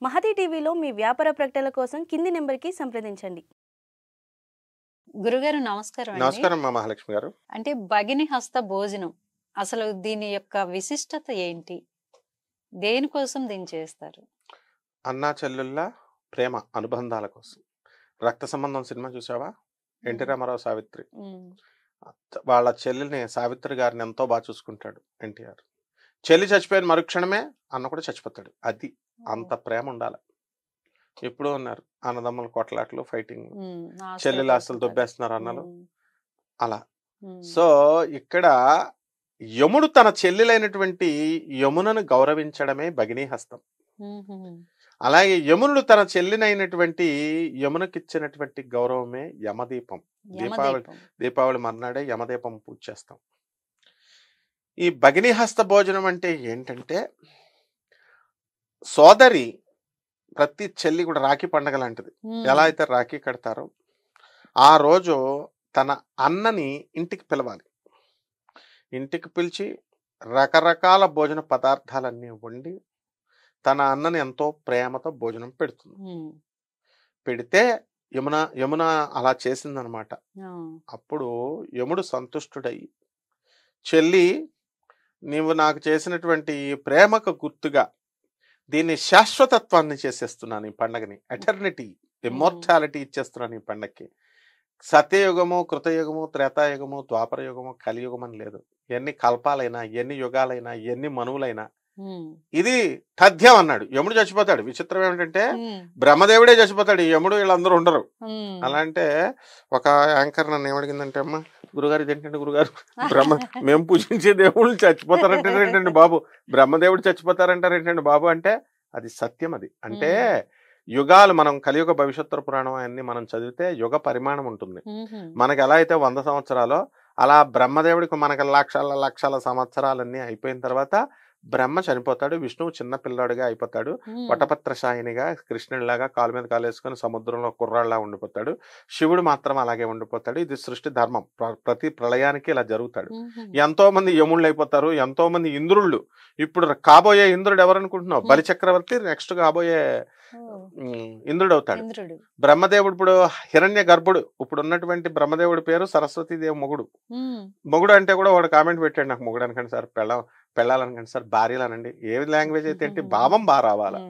మహతి టీవీలో మీ వ్యాపార ప్రకటనల కోసం కింది నెంబర్‌కి సంప్రదించండి. గురుగారు నమస్కారం అండి. నమస్కారం మా మహాలక్ష్మి గారు. అంటే భగిని హస్త భోజనం అసలు దీని యొక్క విశిష్టత ఏంటి? దేనికోసం దీన్ని చేస్తారు? అన్నా చెల్లెళ్ళ ప్రేమ అనుబంధాల కోసం. రక్త సంబంధం సినిమా చూసావా? ఎన్టీ రామారావు సావిత్రి. వాళ్ళ చెల్లెల్ని సావిత్రి గారిని ఎంతో బాగా చూసుకుంటాడు ఎన్టీఆర్. చెల్లి చచ్చిపోయిన మరుక్షణమే అన్న కూడా చచ్చిపోతాడు. అది అంత ప్రేమ ఉండాలి. ఎప్పుడూ ఉన్నారు అన్నదమ్ముల కొట్లాట్లు, ఫైటింగ్, చెల్లెలు ఆస్తులు దొబ్బేస్తున్నారు అన్నలు అలా. సో ఇక్కడ యముడు తన చెల్లెలైనటువంటి యమునను గౌరవించడమే భగినీ హస్తం. అలాగే యమునుడు తన చెల్లినైనటువంటి యమునకిచ్చినటువంటి గౌరవమే యమదీపం. దీపావళి మర్నాడే యమదీపం పూజ చేస్తాం. ఈ భగినీ హస్త భోజనం అంటే ఏంటంటే, సోదరి ప్రతి చెల్లి కూడా రాఖీ పండగ లాంటిది. ఎలా అయితే రాఖీ కడతారో ఆ రోజు తన అన్నని ఇంటికి పిలవాలి. ఇంటికి పిలిచి రకరకాల భోజన పదార్థాలన్నీ వండి తన అన్నని ఎంతో ప్రేమతో భోజనం పెడుతుంది. పెడితే యమున అలా చేసిందనమాట. అప్పుడు యముడు సంతుష్టుడై, చెల్లి నీవు నాకు చేసినటువంటి ప్రేమకు గుర్తుగా దీన్ని శాశ్వతత్వాన్ని చేసేస్తున్నాను, ఈ పండగని ఎటర్నిటీ, ఇమ్మోర్టాలిటీ ఇచ్చేస్తున్నాను ఈ పండగకి. సత్యయుగము, కృతయుగము, త్రేతాయుగము, ద్వాపర యుగము, కలియుగం అని లేదు. ఎన్ని కల్పాలైనా, ఎన్ని యుగాలైనా, ఎన్ని మనువులైనా ఇది తథ్యం అన్నాడు. యముడు చచ్చిపోతాడు. విచిత్రం ఏమిటంటే బ్రహ్మదేవుడే చచ్చిపోతాడు, యముడు వీళ్ళందరూ ఉండరు. అలా అంటే ఒక యాంకర్ నన్ను ఏమడిగిందంటే, అమ్మ గురుగారు ఇదేంటంటే గురుగారు, మేము పూజించే దేవుళ్ళు చచ్చిపోతారంటే ఏంటండి బాబు, బ్రహ్మదేవుడు చచ్చిపోతారంటారు ఏంటండి బాబు అంటే అది సత్యం. అది అంటే యుగాలు, మనం కలియుగ భవిష్యత్తు పురాణం అన్ని మనం చదివితే యుగ పరిమాణం ఉంటుంది. మనకి ఎలా అయితే 100 సంవత్సరాలు, అలా బ్రహ్మదేవుడికి మనకి లక్షల లక్షల సంవత్సరాలన్నీ అయిపోయిన తర్వాత బ్రహ్మ చనిపోతాడు. విష్ణువు చిన్న పిల్లాడిగా అయిపోతాడు. వటపత్రశాయినిగా కృష్ణుడిలాగా కాలు మీద కాలేసుకొని సముద్రంలో కుర్రాళ్ళలా ఉండిపోతాడు. శివుడు మాత్రం అలాగే ఉండిపోతాడు. ఇది సృష్టి ధర్మం. ప్రతి ప్రళయానికి ఇలా జరుగుతాడు. ఎంతో మంది యముళ్ళు అయిపోతారు, ఎంతో మంది ఇంద్రుళ్ళు. ఇప్పుడు కాబోయే ఇంద్రుడు ఎవరనుకుంటున్నావు? బలిచక్రవర్తి నెక్స్ట్ కాబోయే ఇంద్రుడు అవుతాడు. బ్రహ్మదేవుడు ఇప్పుడు హిరణ్య గర్భుడు. ఇప్పుడు ఉన్నటువంటి బ్రహ్మదేవుడి పేరు సరస్వతీదేవి మొగుడు. మొగుడు అంటే కూడా వాడు కామెంట్ పెట్టాడు, నాకు మొగుడు అనకండి సార్, పెళ్ళాలనకండి సార్, భార్యలు అనండి. ఏ లాంగ్వేజ్ అయితే ఏంటి, భావం బాగా రావాలా.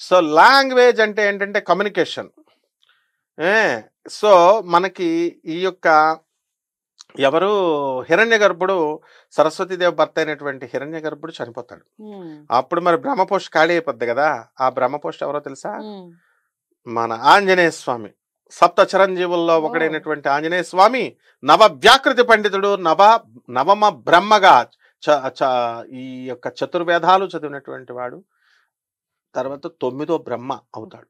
సో లాంగ్వేజ్ అంటే ఏంటంటే కమ్యూనికేషన్. సో మనకి ఈ యొక్క ఎవరు హిరణ్య గర్భుడు, సరస్వతీదేవి భర్త అయినటువంటి హిరణ్య గర్భుడు చనిపోతాడు. అప్పుడు మరి బ్రహ్మపోష్ ఖాళీ అయిపోద్ది కదా. ఆ బ్రహ్మపోష్ ఎవరో తెలుసా? మన ఆంజనేయ స్వామి. సప్త చిరంజీవుల్లో ఒకడైనటువంటి ఆంజనేయ స్వామి నవ వ్యాకృతి పండితుడు, నవమ బ్రహ్మగా ఈ యొక్క చతుర్వేదాలు చదివినటువంటి వాడు. తర్వాత 9వ బ్రహ్మ అవుతాడు.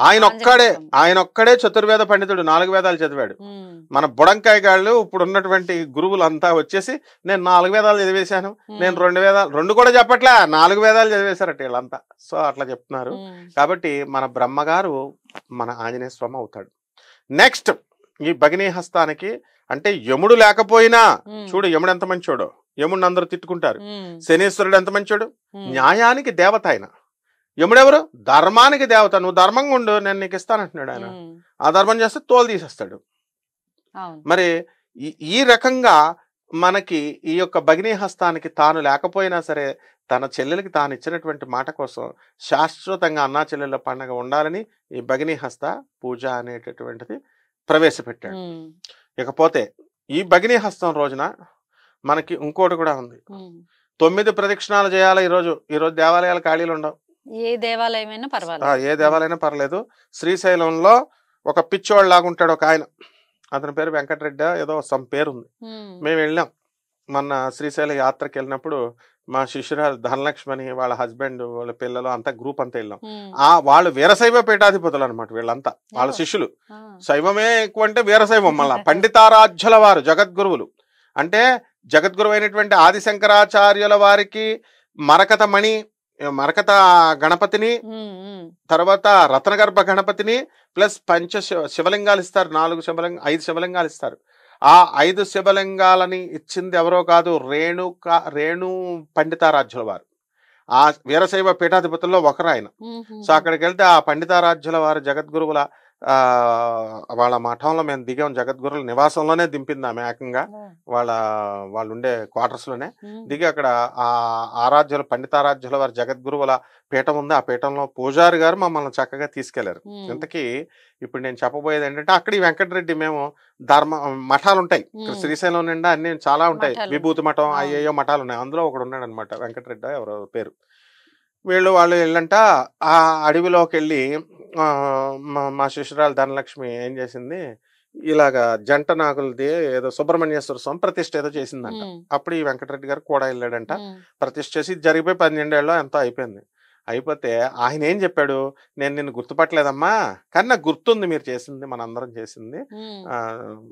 ఆయన ఒక్కడే చతుర్వేద పండితుడు, 4 వేదాలు చదివాడు. మన బుడంకాయ గాళ్ళు ఇప్పుడు ఉన్నటువంటి గురువులంతా వచ్చేసి నేను 4 వేదాలు చదివేశాను, నేను 2 వేదాలు, 2 కూడా చెప్పట్లే, 4 వేదాలు చదివేశారట వీళ్ళంతా. సో అట్లా చెప్తున్నారు. కాబట్టి మన బ్రహ్మగారు మన ఆంజనేయ స్వామి అవుతాడు. నెక్స్ట్ ఈ భగినీ హస్తానికి అంటే యముడు లేకపోయినా, చూడు యముడు ఎంత మంచోడో, యముడిని అందరూ తిట్టుకుంటారు. శనీశ్వరుడు ఎంత మంచోడు, న్యాయానికి దేవత ఆయన. యముడెవరు? ధర్మానికి దేవత. నువ్వు ధర్మంగా ఉండు, నేను నీకు ఇస్తానంటున్నాడు ఆయన. ఆ ధర్మం చేస్తే తోలు తీసేస్తాడు. మరి ఈ రకంగా మనకి ఈ యొక్క భగినీ హస్తానికి తాను లేకపోయినా సరే తన చెల్లెలకి తాను ఇచ్చినటువంటి మాట కోసం శాశ్వతంగా అన్నా చెల్లెళ్ళ పండగ ఉండాలని ఈ భగినీ హస్త పూజ అనేటటువంటిది ప్రవేశపెట్టాడు. ఇకపోతే ఈ భగినీ హస్తం రోజున మనకి ఇంకోటి కూడా ఉంది. 9 ప్రదక్షిణాలు చేయాలి. ఈరోజు దేవాలయాలు ఖాళీలు ఉండవు. ఏ దేవాలయమైనా పర్లేదు. శ్రీశైలంలో ఒక పిచ్చోళ్ళ లాగా ఉంటాడు ఒక ఆయన, అతని పేరు వెంకటరెడ్డి ఏదో సమ్ పేరు ఉంది. మేము వెళ్ళాం మొన్న శ్రీశైల యాత్రకి వెళ్ళినప్పుడు, మా శిష్యురాలు ధనలక్ష్మణి, వాళ్ళ హస్బెండ్, వాళ్ళ పిల్లలు అంతా గ్రూప్ అంతా వెళ్ళాం. వాళ్ళు వీరశైవ పీఠాధిపతులు అనమాట వీళ్ళంతా, వాళ్ళ శిష్యులు. శైవమే ఎక్కువ అంటే వీరశైవం. మళ్ళా పండితారాధ్యుల వారు, జగద్గురువులు. అంటే జగద్గురు అయినటువంటి ఆదిశంకరాచార్యుల వారికి మరకత గణపతిని, తర్వాత రత్నగర్భ గణపతిని ప్లస్ శివలింగాలు ఇస్తారు. 5 శివలింగాలు ఇస్తారు. ఆ 5 శివలింగాలని ఇచ్చింది ఎవరో కాదు, రేణు పండితారాధ్యుల వారు. ఆ వీరశైవ పీఠాధిపతుల్లో ఒకరు ఆయన. సో అక్కడికి వెళ్తే ఆ పండితారాధ్యుల వారి జగద్గురువుల వాళ్ళ మఠంలో మేము దిగాం. జగద్గురువుల నివాసంలోనే దింపింది ఆమె ఏకంగా. వాళ్ళు ఉండే క్వార్టర్స్ లోనే దిగి అక్కడ ఆ ఆరాధ్యుల పండితారాధ్యుల వారి జగద్గురువుల పీఠం ఉంది. ఆ పీఠంలో పూజారి గారు మమ్మల్ని చక్కగా తీసుకెళ్లారు. ఇంతకీ ఇప్పుడు నేను చెప్పబోయేది ఏంటంటే, అక్కడ ఈ వెంకటరెడ్డి మేము మఠాలు ఉంటాయి శ్రీశైలం నిండా, అన్ని చాలా ఉంటాయి. విభూతి మఠం అయ్యో మఠాలు ఉన్నాయి. అందులో ఒకడు ఉన్నాడు అనమాట, వెంకటరెడ్డి ఎవరో పేరు. వాళ్ళు వెళ్ళంట ఆ అడవిలోకి వెళ్ళి మా శిష్యురాలు ధనలక్ష్మి ఏం చేసింది, ఇలాగా జంట నాగులది ఏదో సుబ్రహ్మణ్యేశ్వర స్వామి ప్రతిష్ఠ ఏదో చేసిందంట. అప్పుడు ఈ వెంకటరెడ్డి గారు కూడా వెళ్ళాడంట. ప్రతిష్ఠ చేసి జరిగిపోయి 12 ఏళ్ళలో ఎంతో అయిపోయింది. అయిపోతే ఆయన ఏం చెప్పాడు, నేను నిన్ను గుర్తుపట్టలేదమ్మా, కానీ నాకు గుర్తుంది మీరు చేసింది, మనందరం చేసింది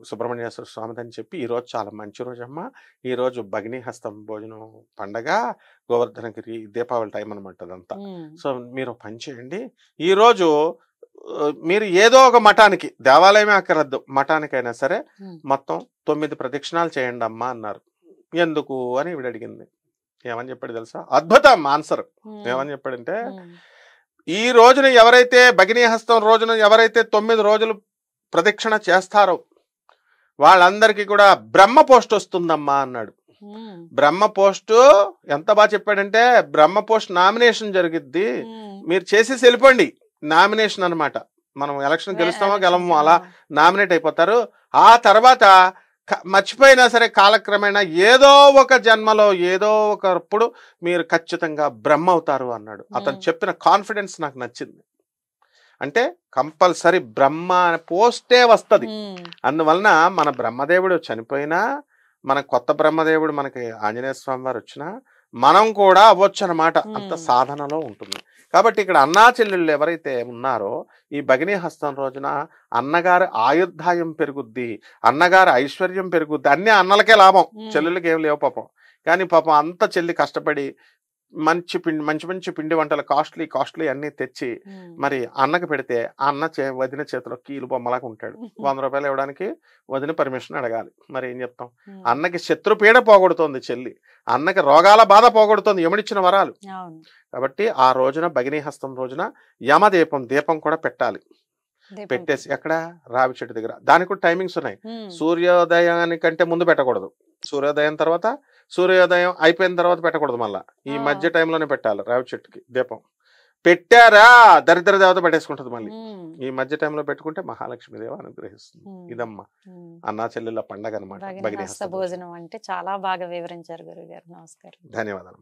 సుబ్రహ్మణ్యేశ్వర స్వామి అని చెప్పి, ఈ రోజు చాలా మంచి రోజు అమ్మా, ఈ రోజు భగినీ హస్తం భోజనం పండగ, గోవర్ధనగిరి దీపావళి టైం అనమాట అదంతా. సో మీరు పని చేయండి, ఈ రోజు మీరు ఏదో ఒక మఠానికి, దేవాలయమే అక్కర్లేదు, మఠానికైనా సరే మొత్తం 9 ప్రదక్షిణాలు చేయండి అమ్మా అన్నారు. ఎందుకు అని ఈవిడ అడిగింది. ఏమని చెప్పాడు తెలుసా, అద్భుతం ఆన్సర్. ఏమని చెప్పాడంటే, ఈ రోజున ఎవరైతే భగినీ హస్తం రోజున ఎవరైతే 9 రోజులు ప్రదక్షిణ చేస్తారో వాళ్ళందరికీ కూడా బ్రహ్మ పోస్ట్ వస్తుందమ్మా అన్నాడు. బ్రహ్మ పోస్ట్ ఎంత బాగా చెప్పాడంటే, బ్రహ్మ పోస్ట్ నామినేషన్ జరిగిద్ది, మీరు చేసేసి వెళ్ళిపోండి. నామినేషన్ అనమాట, మనం ఎలక్షన్ గెలుస్తామో గెలమో అలా నామినేట్ అయిపోతారు. ఆ తర్వాత మర్చిపోయినా సరే కాలక్రమేణా ఏదో ఒక జన్మలో ఏదో ఒకప్పుడు మీరు ఖచ్చితంగా బ్రహ్మ అవుతారు అన్నాడు. అతను చెప్పిన కాన్ఫిడెన్స్ నాకు నచ్చింది. అంటే కంపల్సరీ బ్రహ్మ అనే పోస్టే వస్తుంది. అందువలన మన బ్రహ్మదేవుడు చనిపోయినా, మన కొత్త బ్రహ్మదేవుడు మనకి ఆంజనేయ స్వామి వారు వచ్చినా మనం కూడా అవ్వచ్చు అనమాట. అంత సాధనలో ఉంటుంది. కాబట్టి ఇక్కడ అన్నా చెల్లెళ్ళు ఎవరైతే ఉన్నారో ఈ భగినీ హస్తం రోజున అన్నగారి ఆయుర్దాయం పెరుగుద్ది, అన్నగారి ఐశ్వర్యం పెరుగుద్ది. అన్ని అన్నలకే లాభం, చెల్లెళ్ళకి ఏం లేవు పాపం. కానీ పాపం అంత చెల్లి కష్టపడి మంచి పిండి వంటలు కాస్ట్లీ అన్ని తెచ్చి మరి అన్నకి పెడితే ఆ అన్న వదిన చేతిలో కీలు బొమ్మలాగా ఉంటాడు. 100 రూపాయలు ఇవ్వడానికి వదిన పర్మిషన్ అడగాలి. మరి ఏం చెప్తాం, అన్నకి శత్రుపీడ పోగొడుతోంది చెల్లి, అన్నకి రోగాల బాధ పోగొడుతోంది యముడిచ్చిన వరాలు. కాబట్టి ఆ రోజున భగినీ హస్తం రోజున దీపం కూడా పెట్టాలి. పెట్టేసి ఎక్కడ, రావి చెట్టు దగ్గర. దానికి కూడా టైమింగ్స్ ఉన్నాయి. సూర్యోదయానికంటే ముందు పెట్టకూడదు, సూర్యోదయం తర్వాత, సూర్యోదయం అయిపోయిన తర్వాత పెట్టకూడదు. మళ్ళా ఈ మధ్య టైంలోనే పెట్టాలి రావి చెట్టుకి దీపం. పెట్టారా దరిద్ర దేవత పెట్టేసుకుంటది. మళ్ళీ ఈ మధ్య టైంలో పెట్టుకుంటే మహాలక్ష్మీదేవి అనుగ్రహిస్తుంది. ఇదమ్మా అన్నా చెల్లెళ్ళ పండగ అనమాట భగినీ హస్త భోజనం అంటే. చాలా బాగా వివరించారు గురుగారు. నమస్కారం. ధన్యవాదాలు.